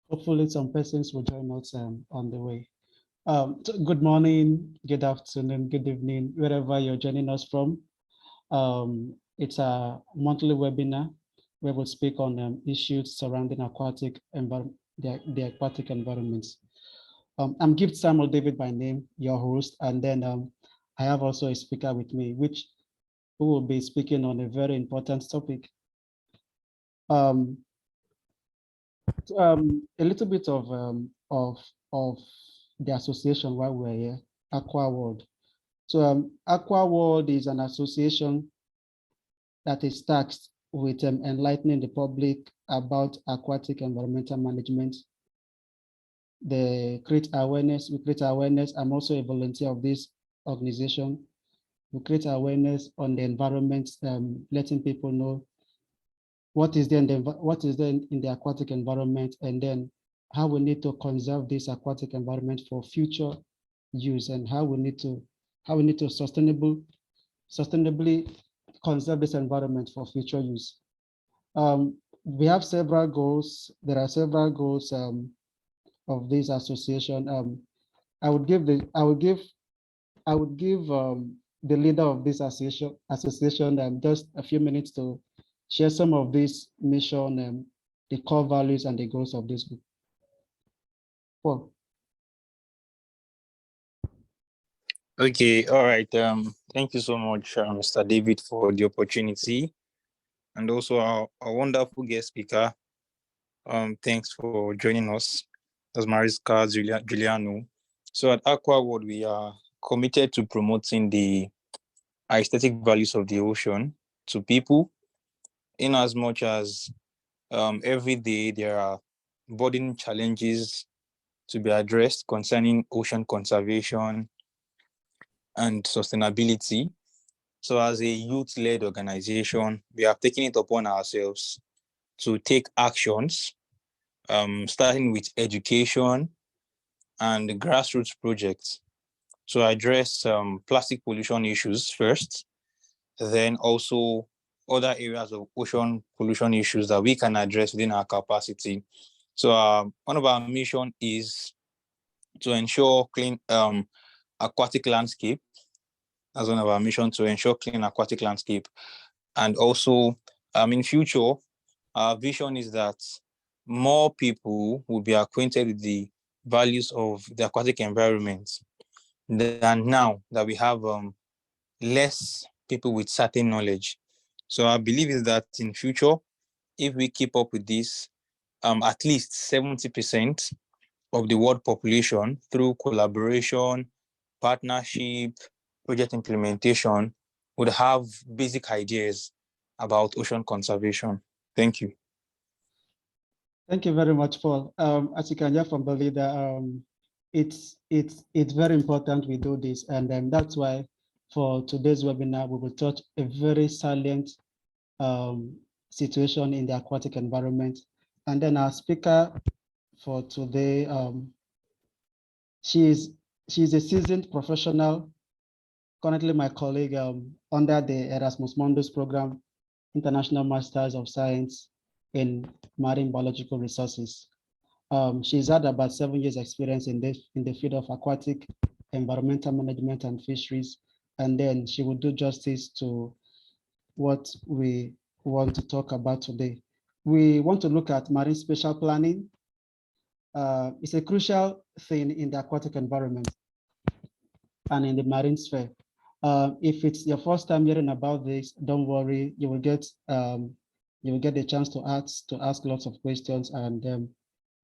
Hopefully some persons will join us on the way. Good morning, good afternoon, good evening, wherever you're joining us from. It's a monthly webinar where we'll speak on issues surrounding the aquatic environments. I'm Gift Samuel David by name, your host, and then I have also a speaker with me, who will be speaking on a very important topic. A little bit of the association while we're here, Aqua World. So Aqua World is an association that is tasked with enlightening the public about aquatic environmental management. We create awareness. I'm also a volunteer of this organization. We create awareness on the environment, letting people know what is there in the aquatic environment, and then how we need to conserve this aquatic environment for future use, and how we need to sustainably conserve this environment for future use. We have several goals. There are several goals of this association. I would give the leader of this association just a few minutes to share some of this mission, the core values and the goals of this group. Paul. Okay, all right. Thank you so much, Mr. David, for the opportunity, and also our wonderful guest speaker. Thanks for joining us. That's Mariska, Juliano. So at Aqua World, we are committed to promoting the aesthetic values of the ocean to people, in as much as every day there are burden challenges to be addressed concerning ocean conservation and sustainability. So as a youth-led organization, we have taken it upon ourselves to take actions, starting with education and grassroots projects to address plastic pollution issues first, then also other areas of ocean pollution issues that we can address within our capacity. So one of our mission is to ensure clean aquatic landscape. That's one of our mission, to ensure clean aquatic landscape. And also in future, our vision is that more people will be acquainted with the values of the aquatic environment than now that we have less people with certain knowledge. So our belief is that in future, if we keep up with this, at least 70% of the world population, through collaboration, partnership, project implementation, would have basic ideas about ocean conservation. Thank you. Thank you very much, Paul. As you can hear from the leader, it's very important we do this, and that's why for today's webinar we will touch a very salient situation in the aquatic environment. And then our speaker for today, she's a seasoned professional, currently my colleague under the Erasmus Mundus program, International Masters of Science in Marine Biological Resources. She's had about 7 years experience in the field of aquatic environmental management and fisheries, and then she will do justice to what we want to talk about today. We want to look at marine spatial planning. It's a crucial thing in the aquatic environment and in the marine sphere. If it's your first time hearing about this, don't worry, you will get the chance to ask lots of questions, and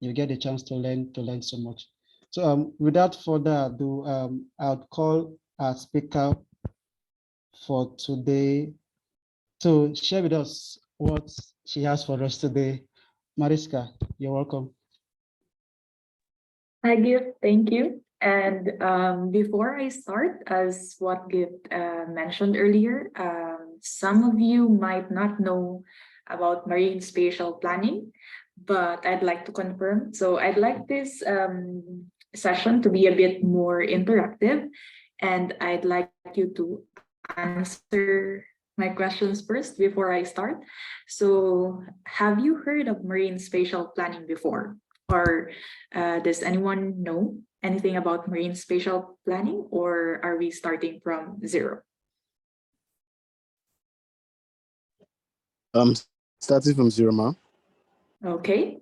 you get a chance to learn so much. So without further ado, I'll call our speaker for today to share with us what she has for us today. Mariska, you're welcome. Hi, Gift. Thank you. And before I start, as what Gift mentioned earlier, some of you might not know about marine spatial planning, but I'd like to confirm. So I'd like this session to be a bit more interactive, and I'd like you to answer my questions first before I start. So have you heard of marine spatial planning before? Or does anyone know anything about marine spatial planning, or are we starting from zero? Starting from zero, ma'am. Okay.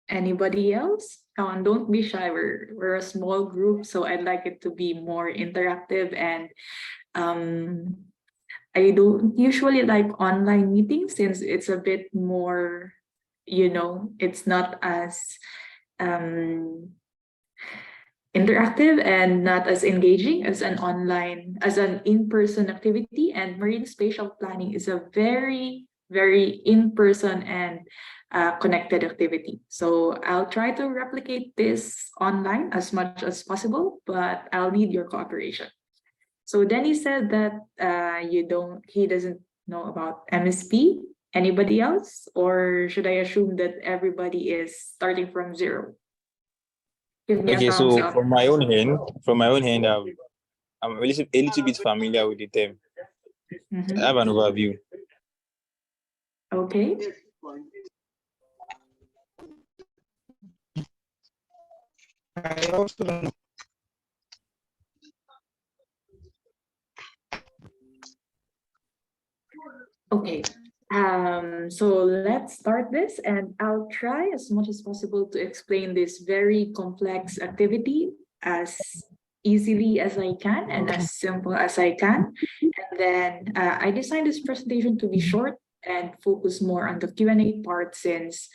Anybody else? And don't be shy. We're a small group, so I'd like it to be more interactive, and I don't usually like online meetings since it's a bit more, it's not as interactive and not as engaging as an in-person activity. And marine spatial planning is a very, very in-person and connected activity. So I'll try to replicate this online as much as possible, but I'll need your cooperation. So Denny said that he doesn't know about MSP. Anybody else? Or should I assume that everybody is starting from zero? Give me a Okay, thumbs so up. from my own hand, I'm a little bit familiar with the term. Mhm. I have an overview. Okay. I also don't know. Okay. So let's start this, and I'll try as much as possible to explain this very complex activity as easily as I can and as simple as I can. And then I designed this presentation to be short and focus more on the Q&A part since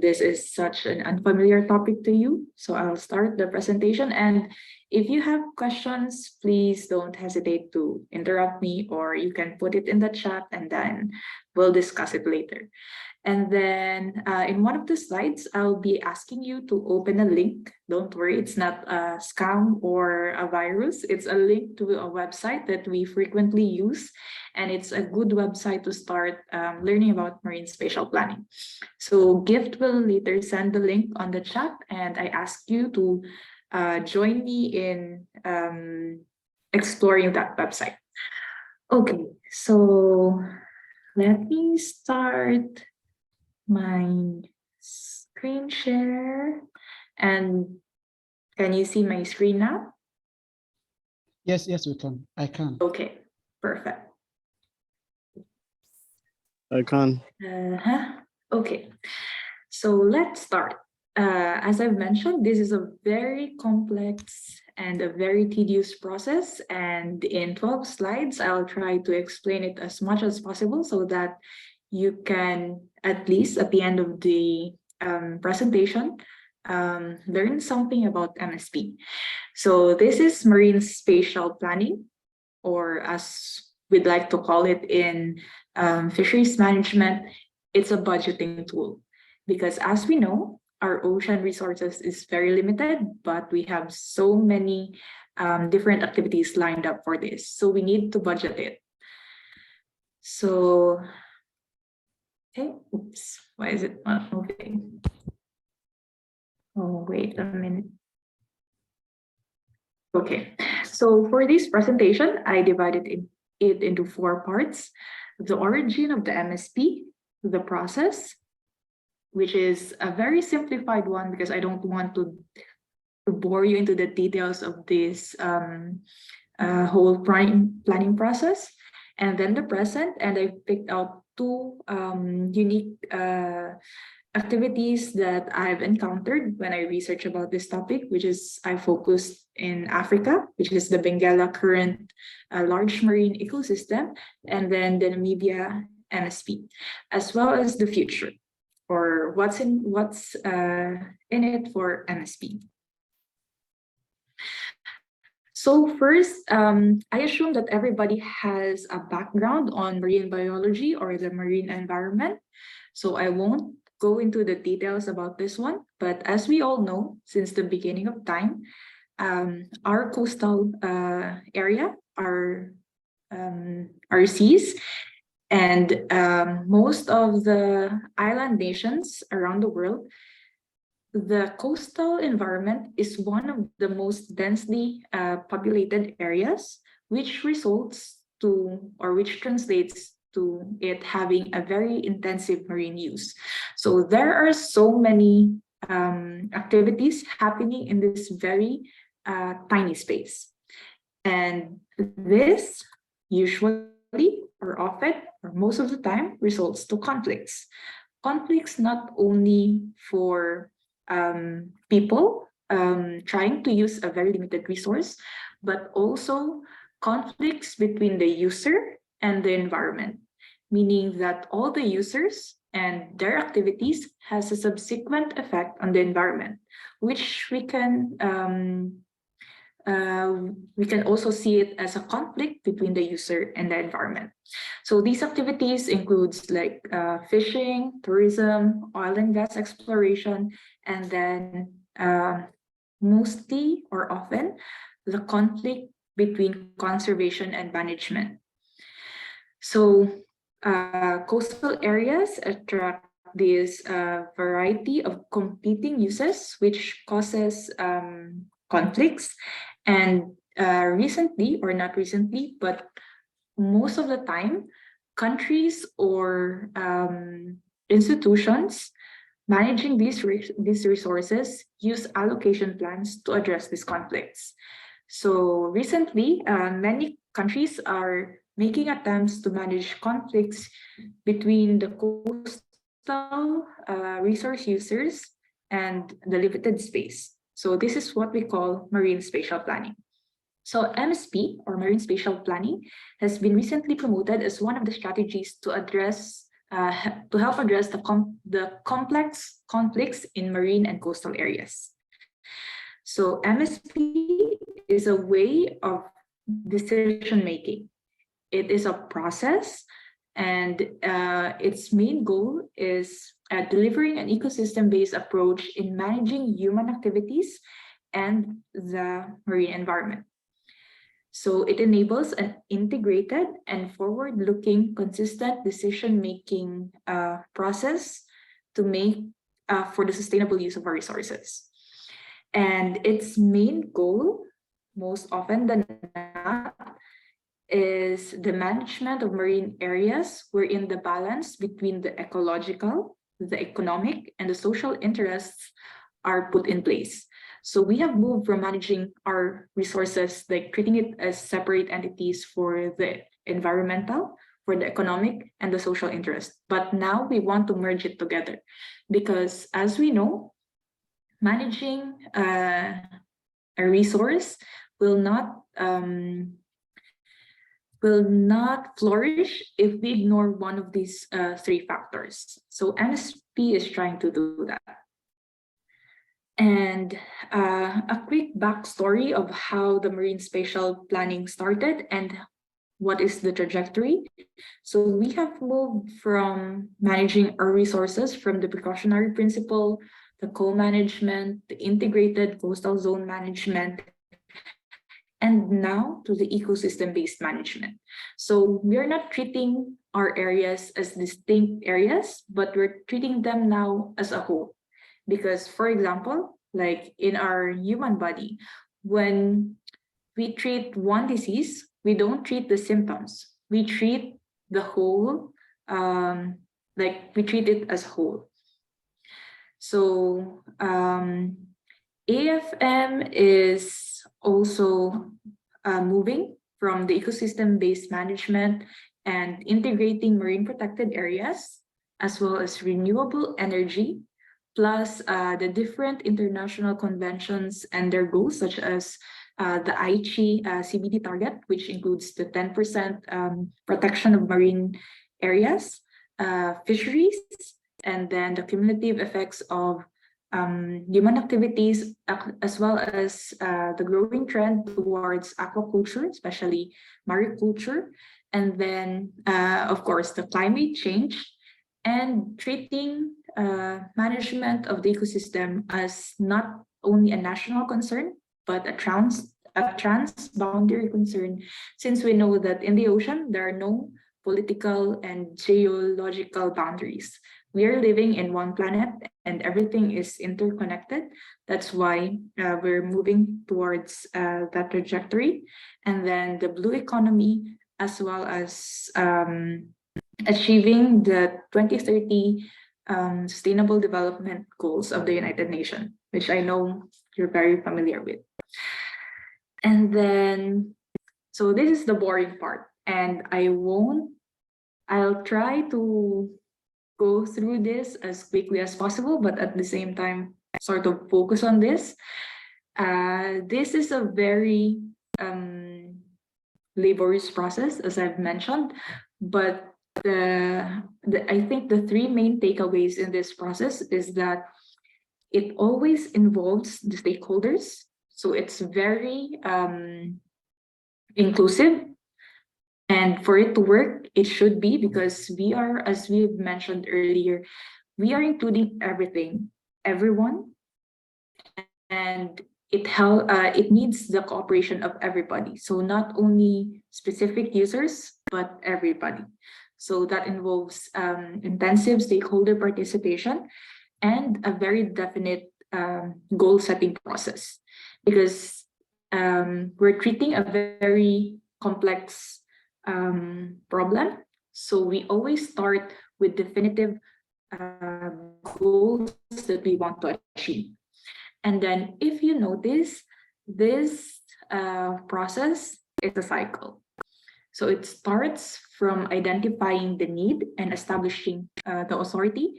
this is such an unfamiliar topic to you. So I'll start the presentation, and if you have questions, please don't hesitate to interrupt me, or you can put it in the chat and then we'll discuss it later. And then in one of the slides, I'll be asking you to open a link. Don't worry, it's not a scam or a virus. It's a link to a website that we frequently use. And it's a good website to start learning about marine spatial planning. So Gift will later send the link on the chat, and I ask you to join me in exploring that website. Okay, so let me start my screen share. And can you see my screen now? Yes, we can. I can. Okay, perfect. I can. Okay, so let's start. As I've mentioned, this is a very complex and a very tedious process. And in 12 slides, I'll try to explain it as much as possible so that you can, at least at the end of the presentation, learn something about MSP. So this is marine spatial planning, or as we'd like to call it in fisheries management, it's a budgeting tool. Because as we know, our ocean resources is very limited, but we have so many different activities lined up for this. So we need to budget it. So, okay, oops, why is it not moving? Oh, wait a minute. Okay, so for this presentation, I divided it into 4 parts: the origin of the MSP, the process, which is a very simplified one because I don't want to bore you into the details of this whole planning process, and then the present. And I picked out 2 unique activities that I've encountered when I research about this topic, which is I focused in Africa, which is the Benguela Current, a large marine ecosystem, and then the Namibia MSP, as well as the future, or what's in it for MSP. So first, I assume that everybody has a background on marine biology or the marine environment. So I won't go into the details about this one, but as we all know, since the beginning of time, our coastal area are seas, and most of the island nations around the world, the coastal environment is one of the most densely populated areas, which translates to to it having a very intensive marine use. So there are so many activities happening in this very tiny space. And this usually or often or most of the time results to conflicts. Conflicts not only for people trying to use a very limited resource, but also conflicts between the user and the environment, meaning that all the users and their activities has a subsequent effect on the environment, which we can also see it as a conflict between the user and the environment. So these activities includes like fishing, tourism, oil and gas exploration, and then mostly or often the conflict between conservation and management. So coastal areas attract this variety of competing uses, which causes conflicts. And recently, or not recently, but most of the time, countries or institutions managing these resources use allocation plans to address these conflicts. So recently, many countries are making attempts to manage conflicts between the coastal resource users and the limited space. So this is what we call marine spatial planning. So MSP, or marine spatial planning, has been recently promoted as one of the strategies to help address the complex conflicts in marine and coastal areas. So MSP is a way of decision making. It is a process, and its main goal is delivering an ecosystem-based approach in managing human activities and the marine environment. So it enables an integrated and forward-looking, consistent decision-making process to make for the sustainable use of our resources. And its main goal, most often than not, is the management of marine areas wherein the balance between the ecological, the economic, and the social interests are put in place. So we have moved from managing our resources, like treating it as separate entities for the environmental, for the economic, and the social interest. But now we want to merge it together, because as we know, managing a resource will not flourish if we ignore one of these three factors. So MSP is trying to do that. And a quick backstory of how the marine spatial planning started and what is the trajectory. So we have moved from managing our resources from the precautionary principle, the co-management, the integrated coastal zone management, and now to the ecosystem-based management. So we're not treating our areas as distinct areas, but we're treating them now as a whole. Because, for example, like in our human body, when we treat one disease, we don't treat the symptoms. We treat the whole, like we treat it as whole. So AFM is also moving from the ecosystem-based management and integrating marine protected areas, as well as renewable energy, plus the different international conventions and their goals, such as the Aichi CBD target, which includes the 10% protection of marine areas, fisheries, and then the cumulative effects of human activities, as well as the growing trend towards aquaculture, especially mariculture, and then, of course, the climate change, and treating management of the ecosystem as not only a national concern, but a trans-boundary concern, since we know that in the ocean, there are no political and geological boundaries. We are living in one planet and everything is interconnected. That's why we're moving towards that trajectory. And then the blue economy, as well as achieving the 2030 Sustainable Development Goals of the United Nations, which I know you're very familiar with. And then, so this is the boring part, and I'll try to go through this as quickly as possible, but at the same time, sort of focus on this. This is a very laborious process, as I've mentioned, but I think the three main takeaways in this process is that it always involves the stakeholders. So it's very inclusive. And for it to work, it should be, because we are, as we've mentioned earlier, we are including everything, everyone, and it needs the cooperation of everybody. So not only specific users, but everybody. So that involves intensive stakeholder participation and a very definite goal setting process, because we're treating a very complex problem. So we always start with definitive goals that we want to achieve. And then if you notice, this process is a cycle. So it starts from identifying the need and establishing the authority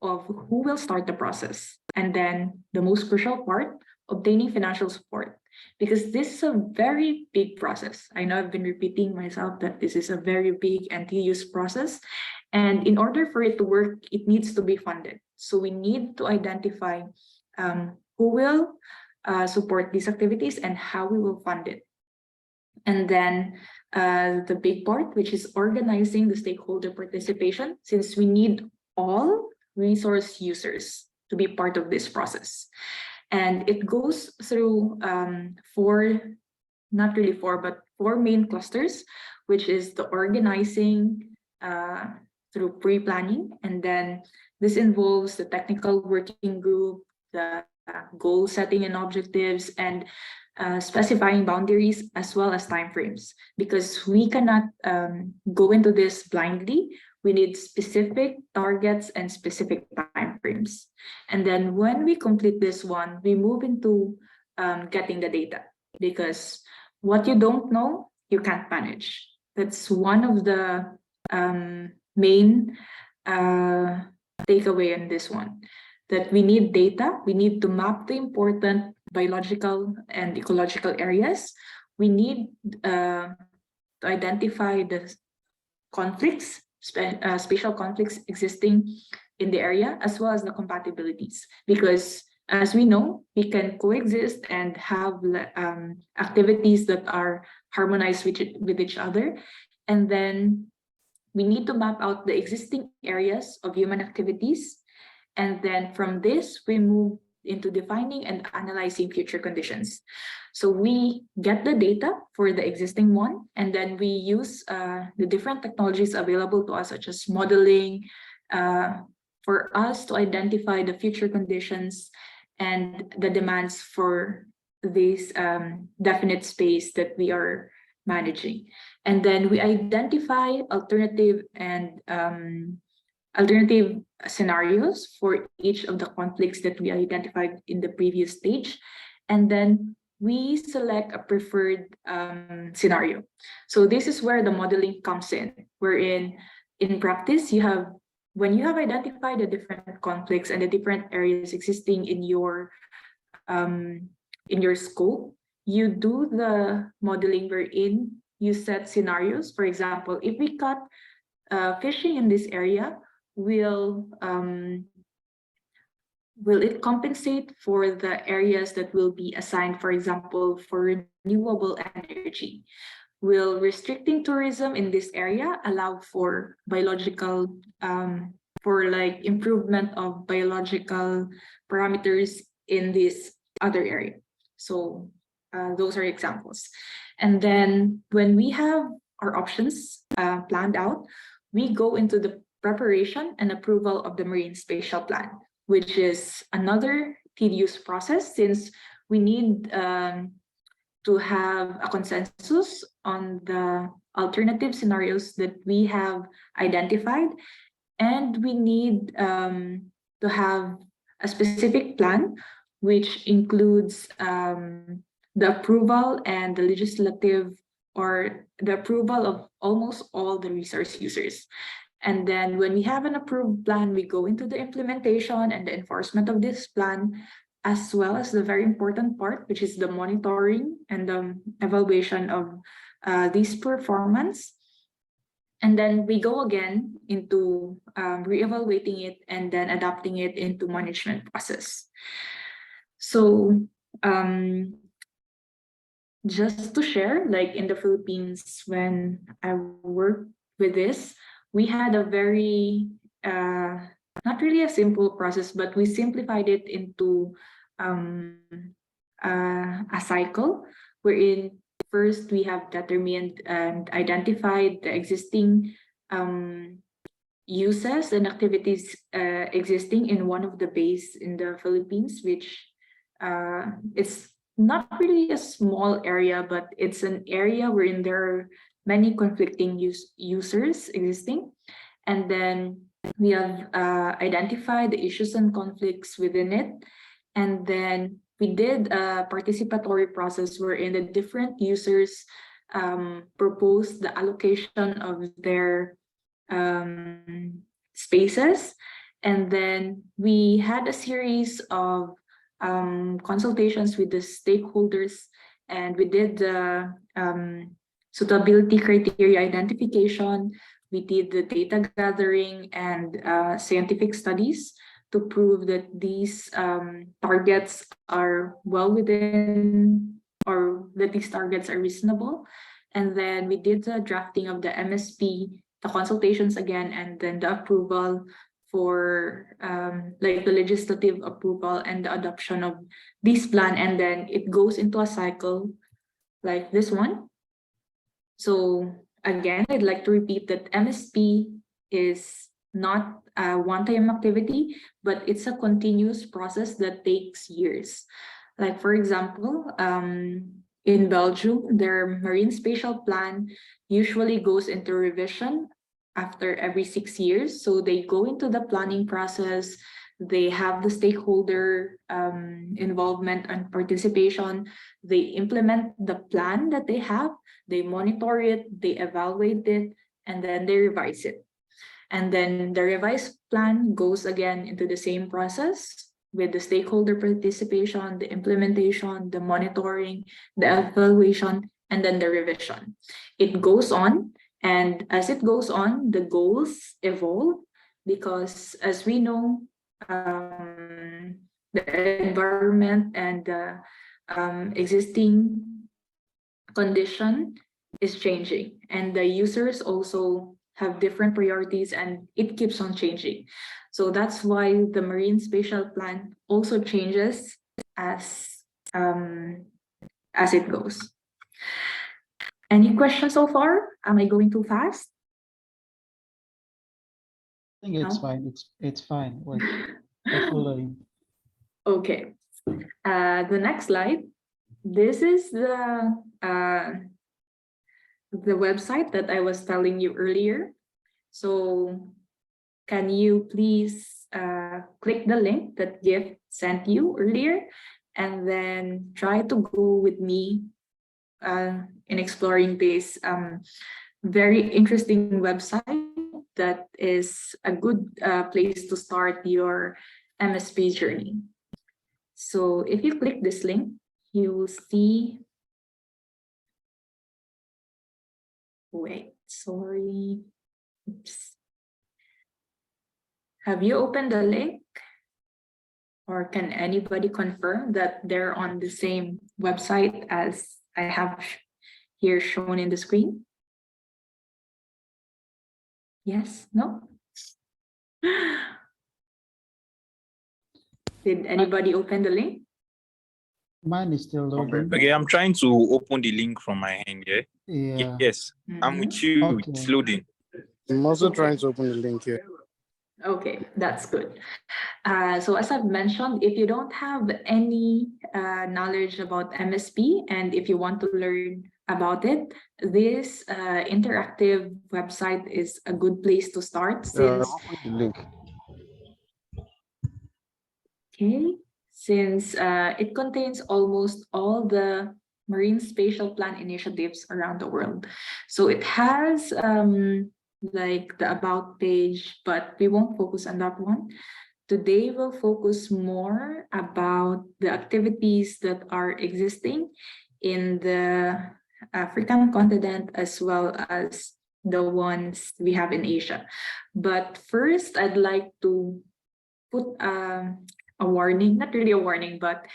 of who will start the process. And then the most crucial part, obtaining financial support, because this is a very big process. I know I've been repeating myself that this is a very big and tedious process. And in order for it to work, it needs to be funded. So we need to identify who will support these activities and how we will fund it. And then the big part, which is organizing the stakeholder participation, since we need all resource users to be part of this process. And it goes through four main clusters, which is the organizing through pre-planning. And then this involves the technical working group, the goal setting and objectives, and specifying boundaries as well as timeframes, because we cannot go into this blindly. We need specific targets and specific timeframes. And then when we complete this one, we move into getting the data, because what you don't know, you can't manage. That's one of the main takeaway in this one, that we need data. We need to map the important biological and ecological areas. We need to identify the conflicts, spatial conflicts existing in the area, as well as the compatibilities, because as we know, we can coexist and have activities that are harmonized with each other. And then we need to map out the existing areas of human activities. And then from this, we move into defining and analyzing future conditions. So we get the data for the existing one, and then we use the different technologies available to us, such as modeling, for us to identify the future conditions and the demands for this definite space that we are managing. And then we identify alternative scenarios for each of the conflicts that we identified in the previous stage. And then we select a preferred scenario. So this is where the modeling comes in, wherein in practice, when you have identified the different conflicts and the different areas existing in your scope, you do the modeling wherein you set scenarios. For example, if we cut fishing in this area, will it compensate for the areas that will be assigned, for example, for renewable energy? Will restricting tourism in this area allow for biological, for like improvement of biological parameters in this other area? So those are examples. And then when we have our options planned out, we go into the preparation and approval of the Marine Spatial Plan, which is another tedious process, since we need to have a consensus on the alternative scenarios that we have identified, and we need to have a specific plan, which includes the approval and the legislative, or the approval of almost all the resource users. And then when we have an approved plan, we go into the implementation and the enforcement of this plan, as well as the very important part, which is the monitoring and the evaluation of this performance. And then we go again into reevaluating it and then adapting it into management process. So just to share, like in the Philippines, when I worked with this, we had a very, not really a simple process, but we simplified it into a cycle wherein first we have determined and identified the existing uses and activities existing in one of the bays in the Philippines, which it's not really a small area, but it's an area wherein there are many conflicting users existing. And then we have identified the issues and conflicts within it. And then we did a participatory process wherein the different users proposed the allocation of their spaces. And then we had a series of consultations with the stakeholders, and we did the suitability criteria identification. We did the data gathering and scientific studies to prove that these targets are well within, or that these targets are reasonable. And then we did the drafting of the MSP, the consultations again, and then the approval for like the legislative approval and the adoption of this plan. And then it goes into a cycle like this one. So again, I'd like to repeat that MSP is not a one-time activity, but it's a continuous process that takes years. Like for example, in Belgium, their marine spatial plan usually goes into revision after every 6 years. So they go into the planning process, they have the stakeholder involvement and participation, they implement the plan that they have, they monitor it, they evaluate it, and then they revise it. And then the revised plan goes again into the same process with the stakeholder participation, the implementation, the monitoring, the evaluation, and then the revision. It goes on, and as it goes on, the goals evolve, because as we know, the environment and the existing condition is changing, and the users also have different priorities, and it keeps on changing. So that's why the marine spatial plan also changes as it goes. Any questions so far? Am I going too fast? I think it's No? fine. It's fine. We're following. Okay. The next slide. This is the website that I was telling you earlier. So can you please click the link that Gift sent you earlier, and then try to go with me in exploring this very interesting website that is a good place to start your MSP journey. So if you click this link, you will see, wait, sorry. Oops. Have you opened the link? Or can anybody confirm that they're on the same website as I have here shown in the screen? Yes? No? Did anybody open the link? Mine is still loading. Okay, I'm trying to open the link from my end. Yeah. Yeah. Yes, I'm with you. Okay. It's loading. I'm also trying to open the link here. Okay, that's good. So as I've mentioned, if you don't have any knowledge about MSP, and if you want to learn about it, this interactive website is a good place to start since Open the link. Okay, since it contains almost all the marine spatial plan initiatives around the world. So it has like the about page, but we won't focus on that one. Today we'll focus more about the activities that are existing in the African continent as well as the ones we have in Asia. But first, I'd like to put a warning, not really a warning, but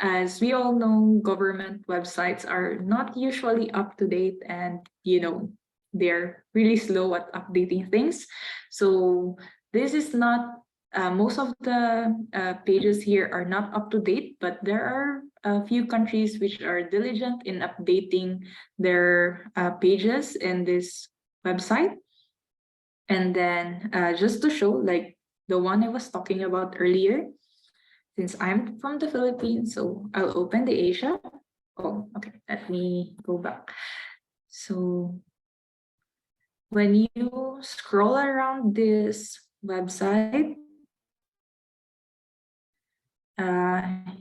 as we all know, government websites are not usually up to date and, they're really slow at updating things. So this is not, most of the pages here are not up to date, but there are a few countries which are diligent in updating their pages in this website. And then just to show, like the one I was talking about earlier, since I'm from the Philippines, so I'll open the Asia. Oh, okay, let me go back. So when you scroll around this website,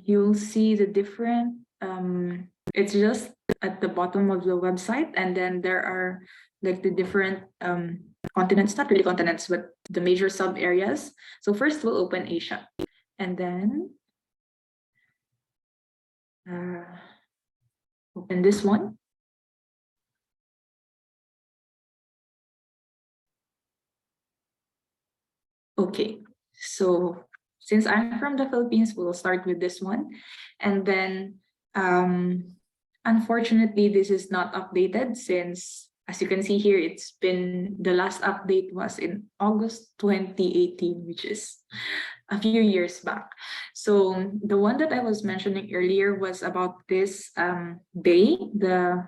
you'll see the different, it's just at the bottom of the website, and then there are like the different continents, not really continents, but the major sub areas. So first we'll open Asia, and then open this one. Okay, so since I'm from the Philippines, we'll start with this one. And then, unfortunately, this is not updated since, as you can see here, the last update was in August 2018, which is a few years back. So the one that I was mentioning earlier was about this bay, the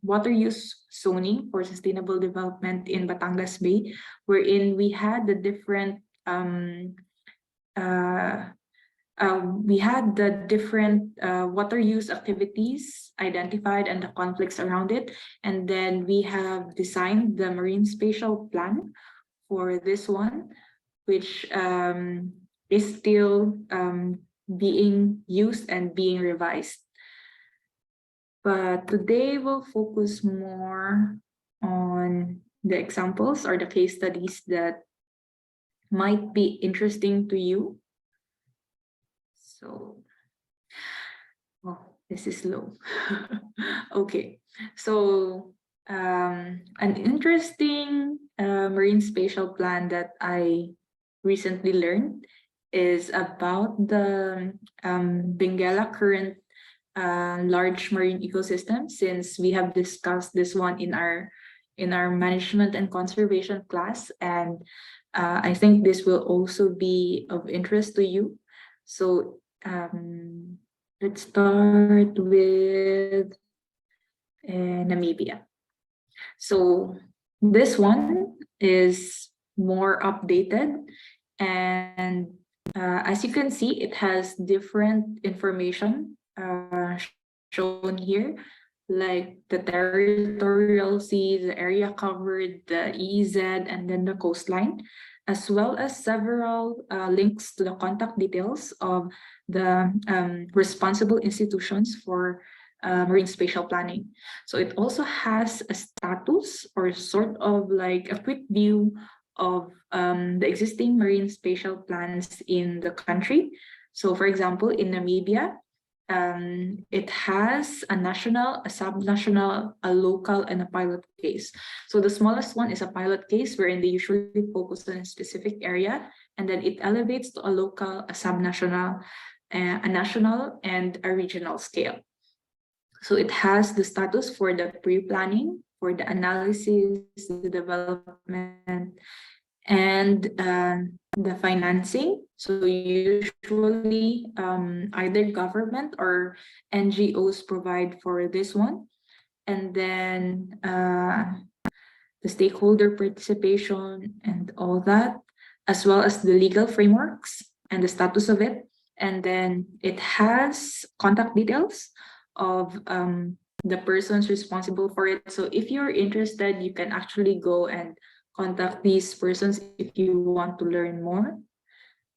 water use zoning for sustainable development in Batangas Bay, wherein we had the different water use activities identified and the conflicts around it. And then we have designed the marine spatial plan for this one, which is still being used and being revised. But today we'll focus more on the examples or the case studies that might be interesting to you. So, this is low. Okay, so an interesting marine spatial plan that I recently learned is about the Benguela current large marine ecosystem, since we have discussed this one in our management and conservation class, and I think this will also be of interest to you. So let's start with Namibia. So this one is more updated, and as you can see, it has different information shown here, like the territorial sea, the area covered, the EEZ, and then the coastline, as well as several links to the contact details of the responsible institutions for marine spatial planning. So it also has a status, or sort of like a quick view of the existing marine spatial plans in the country. So for example, in Namibia, it has a national, a subnational, a local, and a pilot case. So the smallest one is a pilot case, wherein they usually focus on a specific area, and then it elevates to a local, a subnational, a national, and a regional scale. So it has the status for the pre-planning, for the analysis, the development, and the financing. So usually either government or NGOs provide for this one. And then the stakeholder participation and all that, as well as the legal frameworks and the status of it. And then it has contact details of the persons responsible for it. So if you're interested, you can actually go and contact these persons if you want to learn more.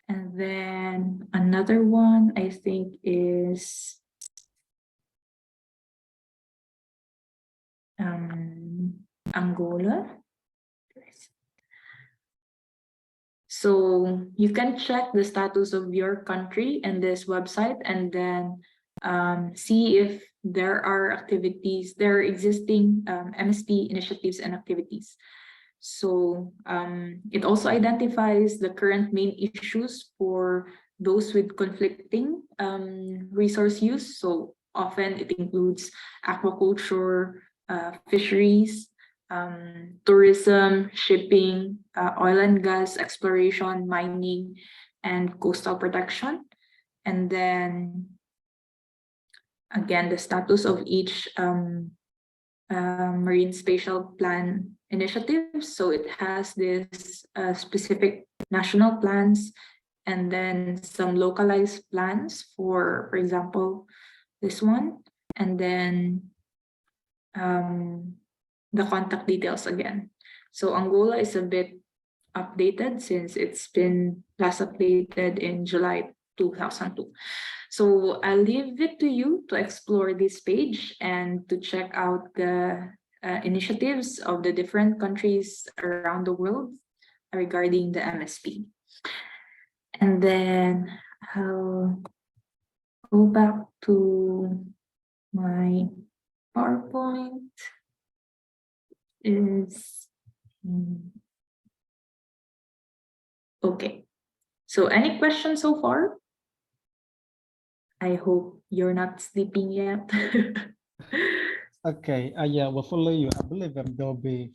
And then another one I think is Angola. So you can check the status of your country in this website and then see if there are activities, there are existing MSP initiatives and activities. So it also identifies the current main issues for those with conflicting resource use. So often it includes aquaculture, fisheries, tourism, shipping, oil and gas exploration, mining, and coastal protection. And then again, the status of each marine spatial plan initiative. So it has this specific national plans and then some localized plans for example, this one, and then the contact details again. So Angola is a bit updated since it's been last updated in July 2002. So I'll leave it to you to explore this page and to check out the initiatives of the different countries around the world regarding the MSP. And then I'll go back to my PowerPoint. Okay. So any questions so far? I hope you're not sleeping yet. Okay, yeah, we'll follow you. I believe there'll be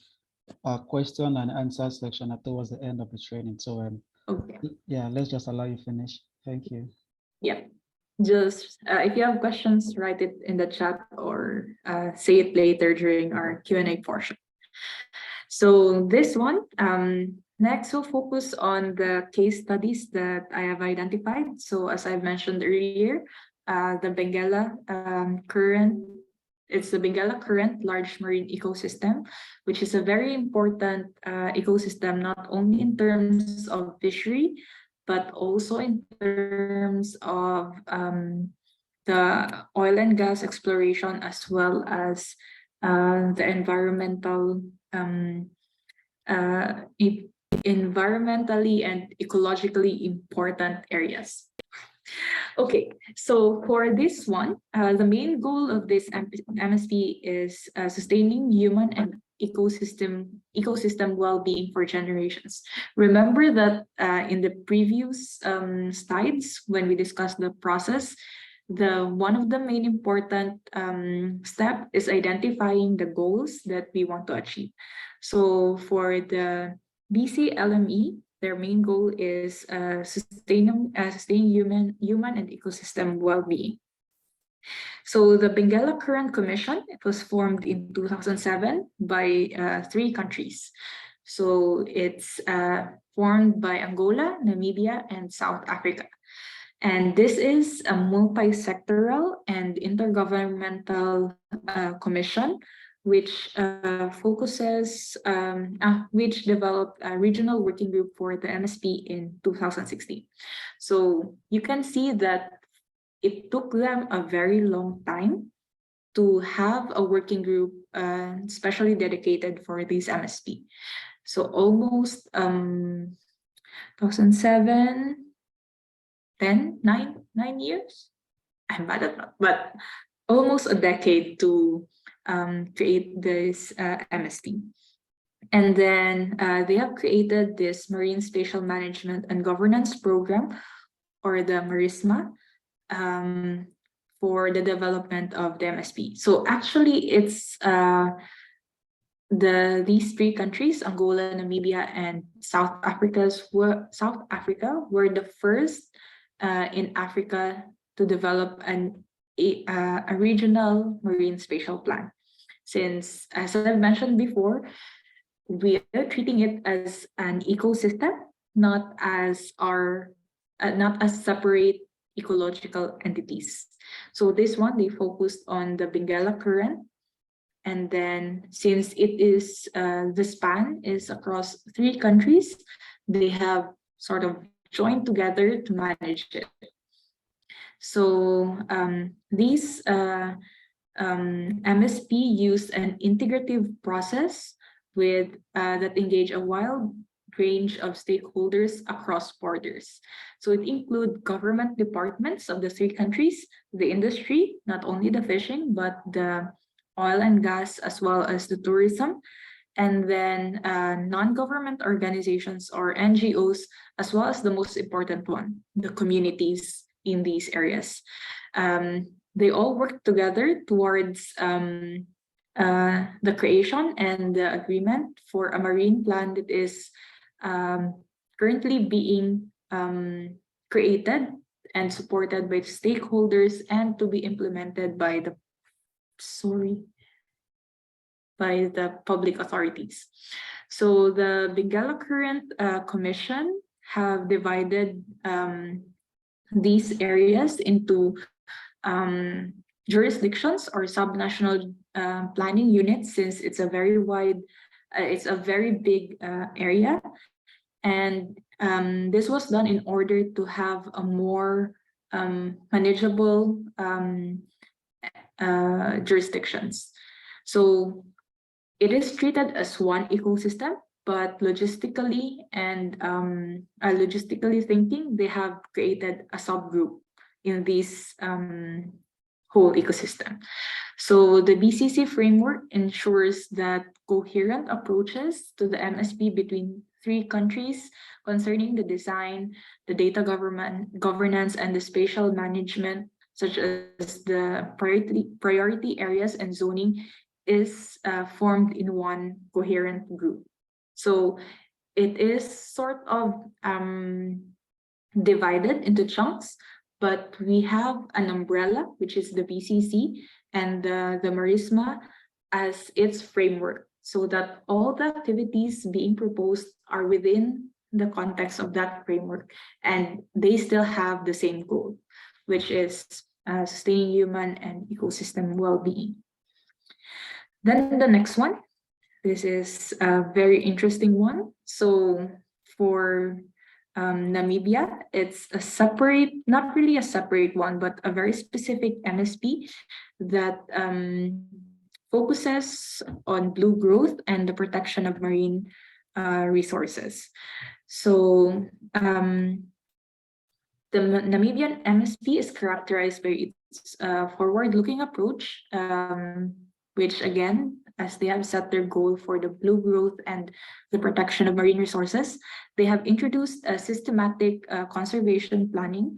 a question and answer section towards the end of the training. So Okay. yeah, let's just allow you finish. Thank you. Yeah. Just if you have questions, write it in the chat or say it later during our Q&A portion. So this one, next we'll focus on the case studies that I have identified. So as I've mentioned earlier, the Benguela current, it's the Benguela Current large marine ecosystem, which is a very important ecosystem, not only in terms of fishery, but also in terms of the oil and gas exploration, as well as the environmental environmentally and ecologically important areas. Okay, so for this one, the main goal of this MSP is sustaining human and ecosystem well-being for generations. Remember that in the previous slides, when we discussed the process, one of the main important step is identifying the goals that we want to achieve. So for the BCLME, their main goal is sustaining human and ecosystem well-being. So the Benguela Current Commission, it was formed in 2007 by 3 countries. So it's formed by Angola, Namibia, and South Africa. And this is a multi-sectoral and intergovernmental commission which focuses, which developed a regional working group for the MSP in 2016. So you can see that it took them a very long time to have a working group specially dedicated for this MSP. So almost 2007, 9 years? I'm bad at that, but almost a decade to create this MSP. And then they have created this Marine Spatial Management and Governance Program, or the Marisma, for the development of the MSP. So actually it's these 3 countries, Angola, Namibia, and South Africa were the first in Africa to develop a regional marine spatial plan. Since, as I've mentioned before, we are treating it as an ecosystem, not as separate ecological entities. So this one, they focused on the Benguela Current. And then since it is, the span is across 3 countries, they have sort of joined together to manage it. So these MSP use an integrative process with that engage a wide range of stakeholders across borders. So it includes government departments of the 3 countries, the industry, not only the fishing, but the oil and gas, as well as the tourism, and then non-government organizations or NGOs, as well as the most important one, the communities in these areas. They all work together towards the creation and the agreement for a marine plan that is currently being created and supported by stakeholders and to be implemented by the public authorities. So the Benguela Current Commission have divided these areas into jurisdictions or subnational planning units, since it's a very wide, it's a very big area. And this was done in order to have a more manageable jurisdictions. So it is treated as one ecosystem, but logistically thinking, they have created a subgroup in this whole ecosystem. So the BCC framework ensures that coherent approaches to the MSP between 3 countries concerning the design, the data governance, and the spatial management, such as the priority areas and zoning, is formed in one coherent group. So it is sort of divided into chunks, but we have an umbrella, which is the BCC, and the Mariska as its framework, so that all the activities being proposed are within the context of that framework, and they still have the same goal, which is sustaining human and ecosystem well-being. Then the next one, this is a very interesting one. So for Namibia, it's a separate, not really a separate one, but a very specific MSP that focuses on blue growth and the protection of marine resources. So the Namibian MSP is characterized by its forward-looking approach, which again, as they have set their goal for the blue growth and the protection of marine resources, they have introduced a systematic conservation planning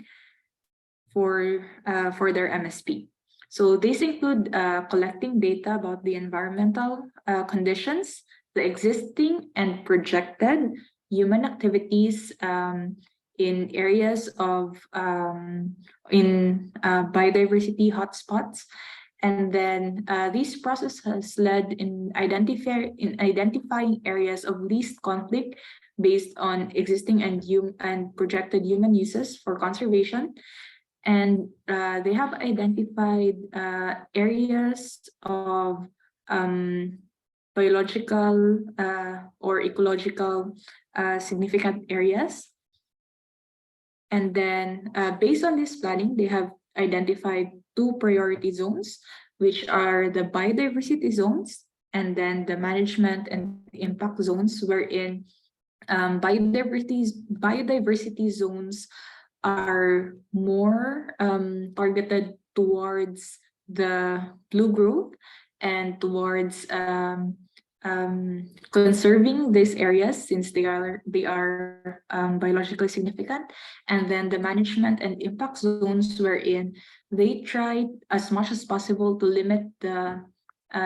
for their MSP. So these include collecting data about the environmental conditions, the existing and projected human activities in areas of biodiversity hotspots. And then this process has led in identifying areas of least conflict based on existing and projected human uses for conservation. And they have identified areas of biological or ecological significant areas. And then based on this planning, they have identified 2 priority zones, which are the biodiversity zones and then the management and impact zones, wherein biodiversity zones are more targeted towards the blue growth and towards conserving these areas, since they are biologically significant. And then the management and impact zones, wherein they try as much as possible to limit the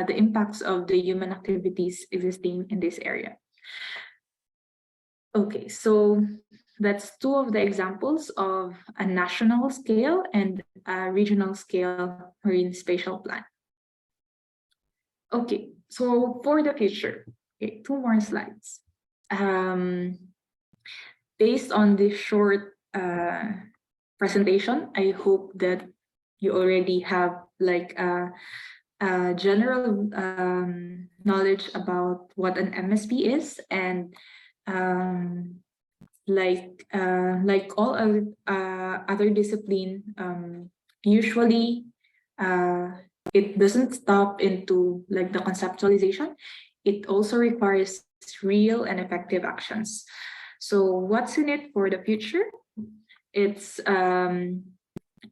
impacts of the human activities existing in this area. Okay, so that's 2 of the examples of a national scale and a regional scale marine spatial plan. Okay, so for the future, okay, 2 more slides. Based on this short presentation. I hope that you already have like a general knowledge about what an MSP is, and like all other discipline, usually it doesn't stop into like the conceptualization. It also requires real and effective actions. So what's in it for the future? It's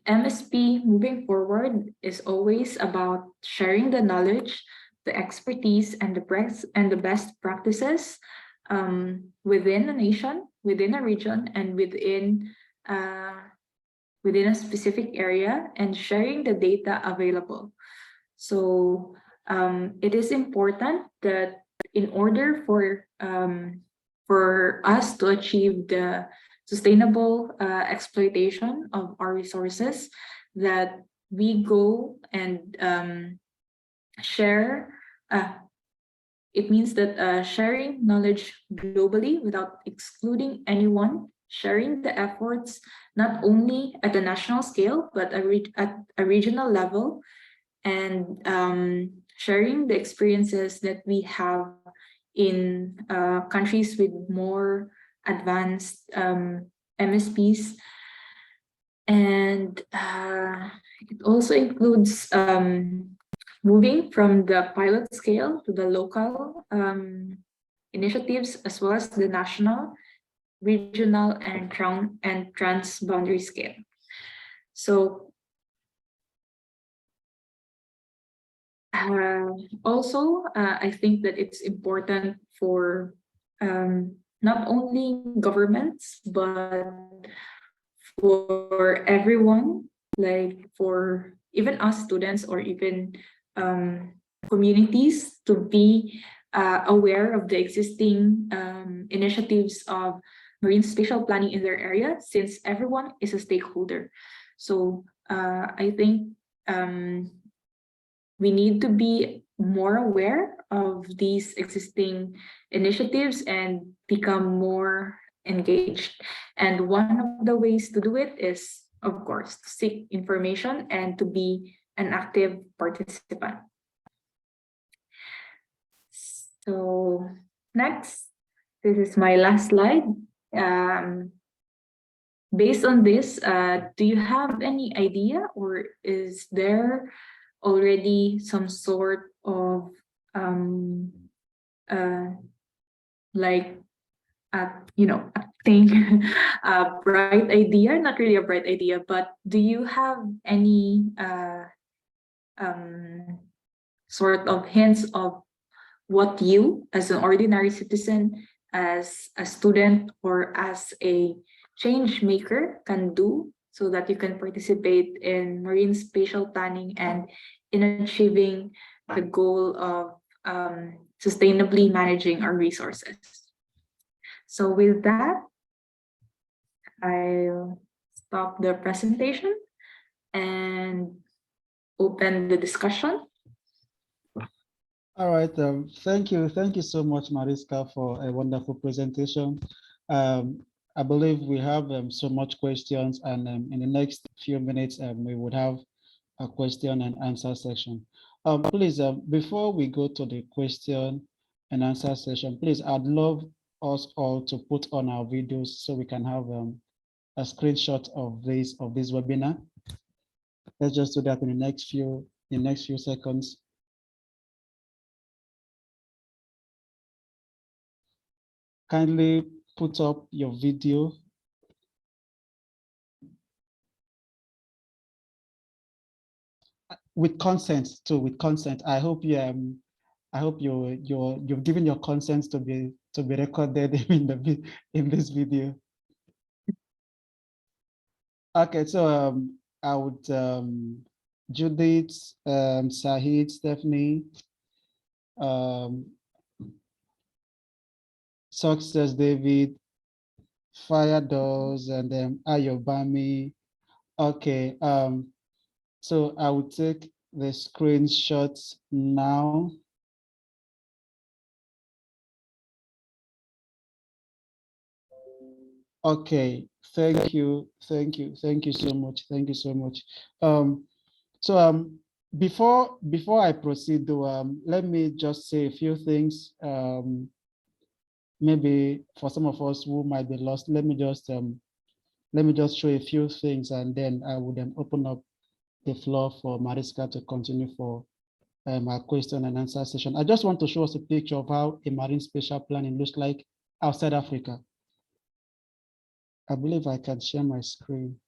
MSP moving forward is always about sharing the knowledge, the expertise, and the best practices within a nation, within a region, and uh, within a specific area, and sharing the data available. So it is important that in order for us to achieve the sustainable exploitation of our resources, that we go and share. It means that sharing knowledge globally without excluding anyone, sharing the efforts not only at the national scale but at a regional level, and sharing the experiences that we have in countries with more advanced MSPs. And it also includes moving from the pilot scale to the local initiatives, as well as the national, regional, and transboundary scale. So also, I think that it's important for not only governments, but for everyone, like for even us students or even communities, to be aware of the existing initiatives of marine spatial planning in their area, since everyone is a stakeholder. So I think we need to be more aware of these existing initiatives and become more engaged. And one of the ways to do it is, of course, to seek information and to be an active participant. So next, this is my last slide. Based on this, do you have any idea, or is there already some sort of like a thing, a bright idea? Not really a bright idea, but do you have any sort of hints of what you, as an ordinary citizen, as a student, or as a change maker, can do so that you can participate in marine spatial planning and in achieving the goal of sustainably managing our resources? So with that, I'll stop the presentation and open the discussion. All right, thank you so much, Mariska, for a wonderful presentation. I believe we have so much questions, and in the next few minutes, we would have a question and answer session. Please, before we go to the question and answer session, please, I'd love us all to put on our videos so we can have a screenshot of this webinar. Let's just do that in the next few seconds. Kindly put up your video. With consent too, with consent. I hope you've given your consent to be recorded in this video. Okay, so I would Judith, Sahid, Stephanie, Success David, Fire Doors, and then Ayobami. Okay, so I will take the screenshots now. Okay, Thank you so much. Thank you so much. Before I proceed, though, let me just say a few things. Maybe for some of us who might be lost, let me just show a few things, and then I would open up the floor for Mariska to continue for our question and answer session. I just want to show us a picture of how a marine spatial planning looks like outside Africa. I believe I can share my screen.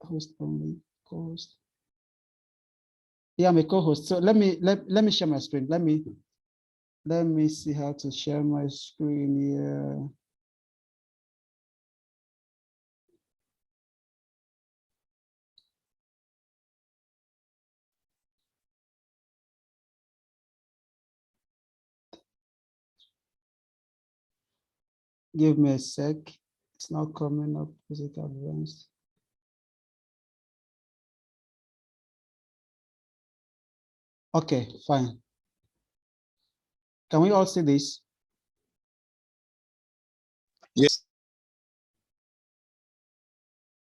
Host only, co-host. Yeah, I'm a co-host. So let me share my screen. Let me see how to share my screen here. Give me a sec. It's not coming up. Is it advanced? Okay, fine. Can we all see this? Yes.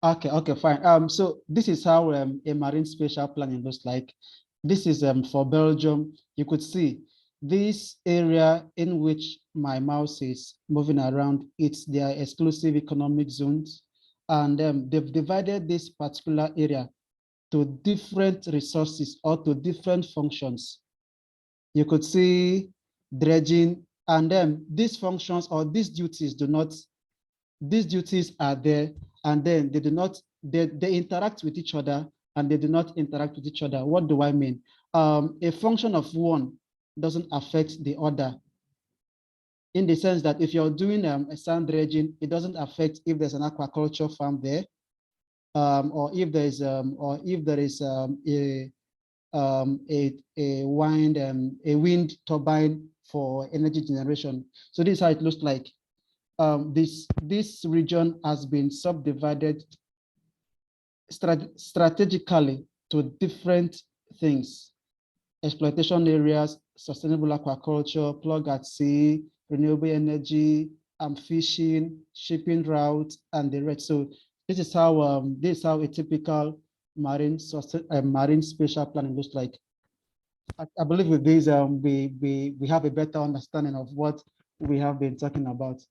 Okay, fine. So this is how a marine spatial planning looks like. This is for Belgium. You could see this area in which my mouse is moving around. It's their exclusive economic zones, and they've divided this particular area to different resources or to different functions. You could see dredging, and then these functions or these duties are there, and then they do not, they interact with each other and they do not interact with each other. What do I mean? A function of one doesn't affect the other, in the sense that if you're doing a sand dredging, it doesn't affect if there's an aquaculture farm there, or if there is a wind turbine for energy generation. So this is how it looks like. This region has been subdivided strategically to different things: exploitation areas, sustainable aquaculture, plug at sea, renewable energy, fishing, shipping routes, and the rest. So this is how a typical marine spatial planning looks like. I believe with this, we have a better understanding of what we have been talking about.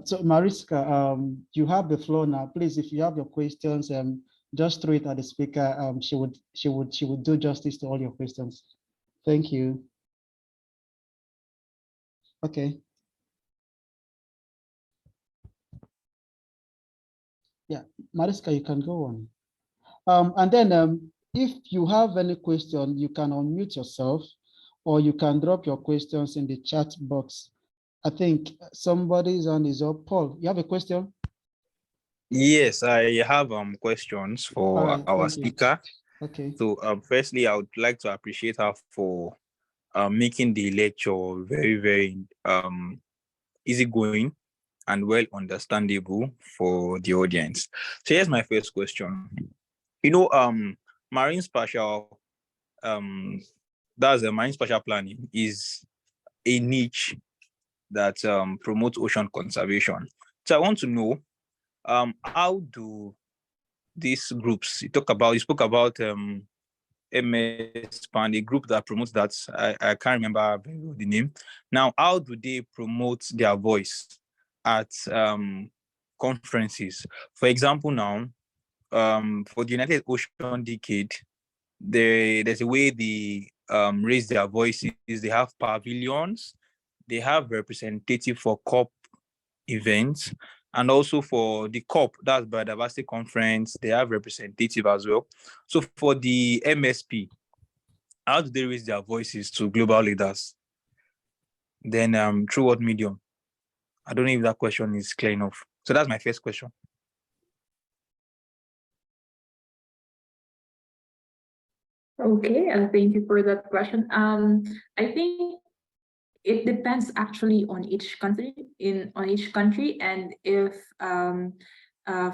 So Mariska, you have the floor now. Please, if you have your questions, just throw it at the speaker. She would do justice to all your questions. Thank you. Okay. Yeah, Mariska, you can go on. And then if you have any question, you can unmute yourself, or you can drop your questions in the chat box. I think somebody's on is up. Paul, you have a question? Yes, I have questions for All right, our thank you. speaker. Okay. So firstly, I would like to appreciate her for making the lecture very, very easygoing and well understandable for the audience. So here's my first question. You know, marine spatial, that's a marine spatial planning is a niche that promotes ocean conservation. So I want to know, how do these groups you spoke about MS Span, a group that promotes that. I can't remember the name. Now, how do they promote their voice at conferences? For example, now, for the United Ocean Decade, there's a way they raise their voices. They have pavilions, they have representative for COP events, and also for the COP, that's Biodiversity Conference, they have representative as well. So for the MSP, how do they raise their voices to global leaders? Then through what medium? I don't know if that question is clear enough. So that's my first question. Okay, thank you for that question. I think it depends actually on each country, and if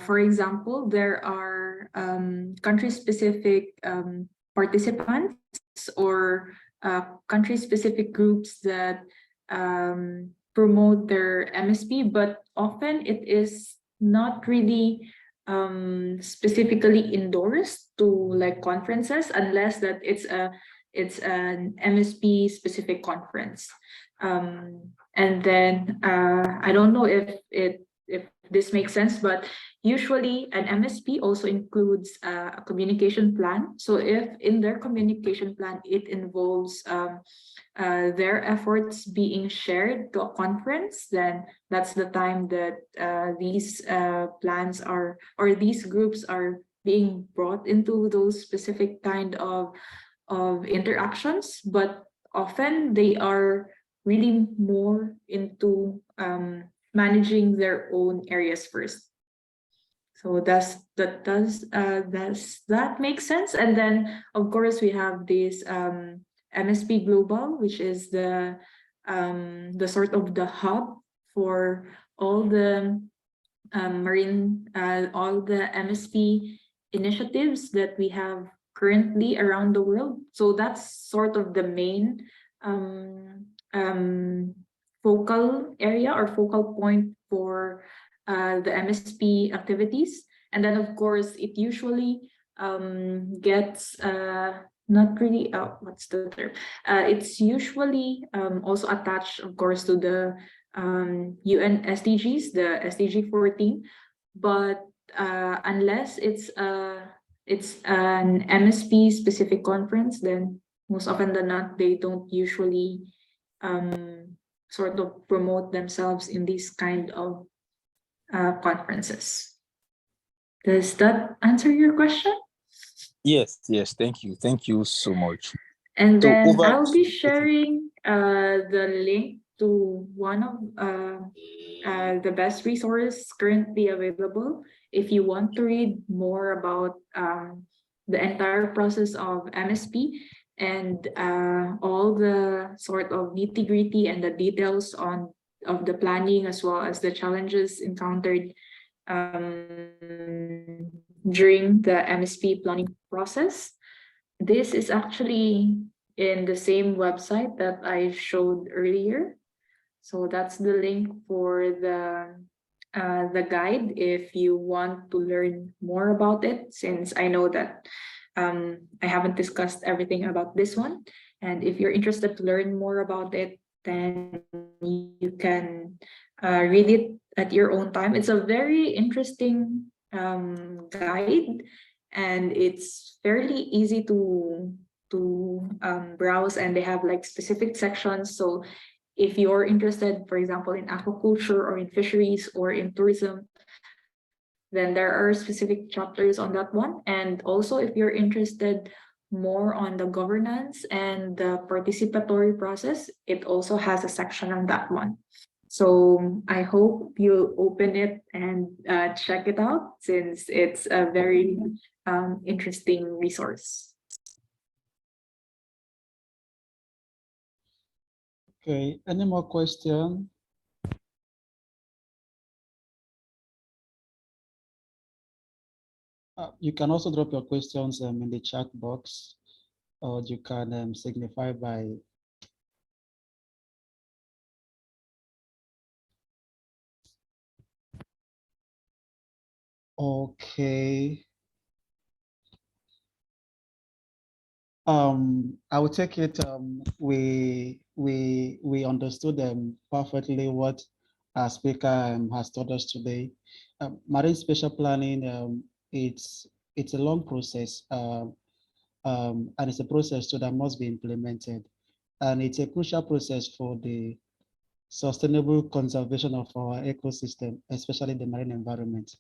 for example, there are country-specific participants or country-specific groups that promote their MSP, but often it is not really specifically endorsed to like conferences unless that it's an MSP specific conference. And then I don't know if this makes sense, but usually an MSP also includes a communication plan. So if in their communication plan it involves their efforts being shared to a conference, then that's the time that these plans are, or these groups are being brought into those specific kind of interactions. But often they are really more into managing their own areas first. So does that make sense? And then of course we have this MSP Global, which is the sort of the hub for all the all the MSP initiatives that we have currently around the world. So that's sort of the main focal area or focal point for the MSP activities. And then of course it usually gets not really what's the term, it's usually also attached of course to the UN SDGs, the SDG 14, but unless it's an MSP specific conference, then most often than not they don't usually sort of promote themselves in these kind of conferences. Does that answer your question? Yes, yes. Thank you so much. And So then over I'll be to sharing the link to one of the best resource currently available if you want to read more about the entire process of MSP and all the sort of nitty-gritty and the details of the planning as well as the challenges encountered during the MSP planning process. This is actually in the same website that I showed earlier. So that's the link for the guide if you want to learn more about it, since I know that I haven't discussed everything about this one. And if you're interested to learn more about it, then you can read it at your own time. It's a very interesting guide, and it's fairly easy to browse, and they have like specific sections. So if you're interested, for example, in aquaculture or in fisheries or in tourism, then there are specific chapters on that one. And also if you're interested more on the governance and the participatory process, it also has a section on that one. So I hope you'll open it and check it out, since it's a very interesting resource. Okay, any more questions? You can also drop your questions in the chat box, or you can signify by okay. I will take it. We understood perfectly what our speaker has taught us today. Marine spatial planning, it's a long process, and it's a process too that must be implemented, and it's a crucial process for the sustainable conservation of our ecosystem, especially the marine environment.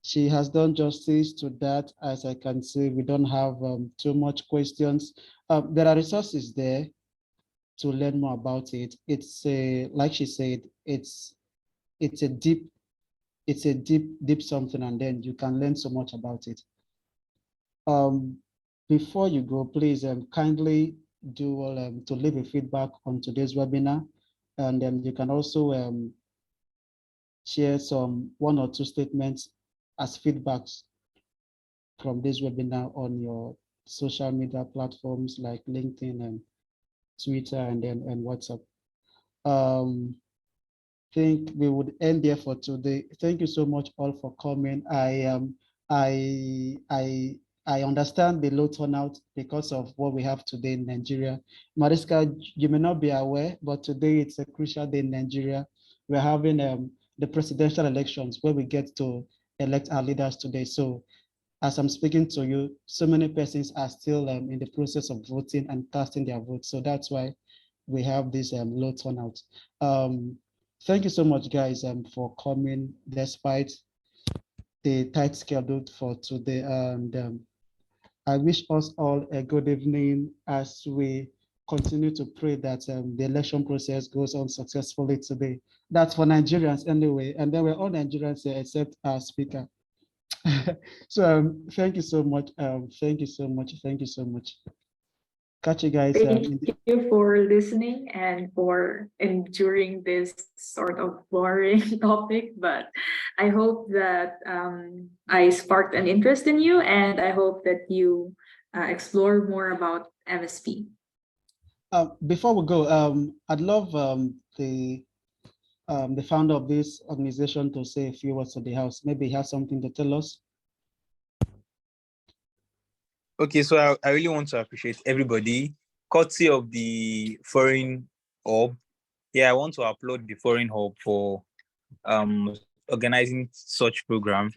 She has done justice to that. As I can see, we don't have too much questions. There are resources there to learn more about it. It's like she said, it's a deep something, and then you can learn so much about it. Before you go, please kindly do to leave a feedback on today's webinar, and then you can also share some 1 or 2 statements as feedbacks from this webinar on your social media platforms like LinkedIn and Twitter and WhatsApp. think we would end there for today. Thank you so much all for coming. I understand the low turnout because of what we have today in Nigeria. Mariska, you may not be aware, but today it's a crucial day in Nigeria. We're having the presidential elections where we get to elect our leaders today. So as I'm speaking to you, so many persons are still in the process of voting and casting their votes. So that's why we have this low turnout. Thank you so much, guys, for coming despite the tight schedule for today. And I wish us all a good evening as we continue to pray that the election process goes on successfully today. That's for Nigerians anyway. And then we're all Nigerians here except our speaker. So thank you so much. Thank you so much. Thank you so much. Catch you guys. Thank you for listening and for enduring this sort of boring topic, but I hope that I sparked an interest in you, and I hope that you explore more about MSP. Before we go, I'd love the founder of this organization to say a few words to the house. Maybe he has something to tell us. Okay, so I really want to appreciate everybody, courtesy of the Foreign Hub. Yeah, I want to applaud the Foreign Hub for organizing such program.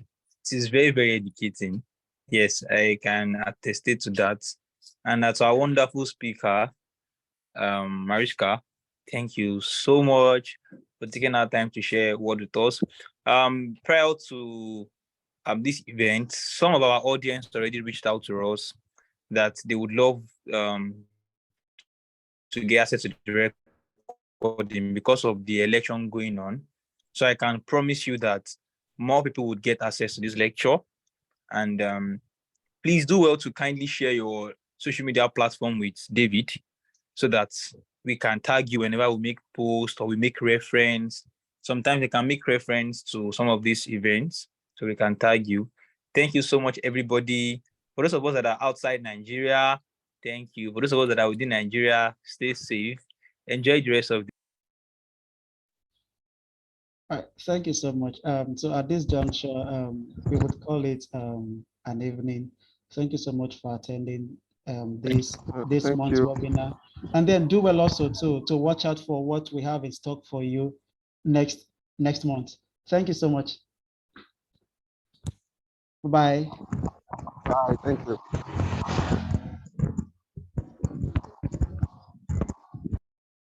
It is very, very educating. Yes, I can attest to that. And that's our wonderful speaker, Mariska. Thank you so much for taking our time to share what with us. Prior to this event, some of our audience already reached out to us that they would love to get access to the recording because of the election going on. So I can promise you that more people would get access to this lecture. And please do well to kindly share your social media platform with David so that we can tag you whenever we make posts or we make reference. Sometimes we can make reference to some of these events, so we can tag you. Thank you so much, everybody. For those of us that are outside Nigeria, thank you. For those of us that are within Nigeria, stay safe. Enjoy the rest of the All right, thank you so much. So at this juncture, we would call it an evening. Thank you so much for attending this Thank month's you. webinar. And then do well also to watch out for what we have in stock for you next month. Thank you so much. Bye. Bye. Thank you.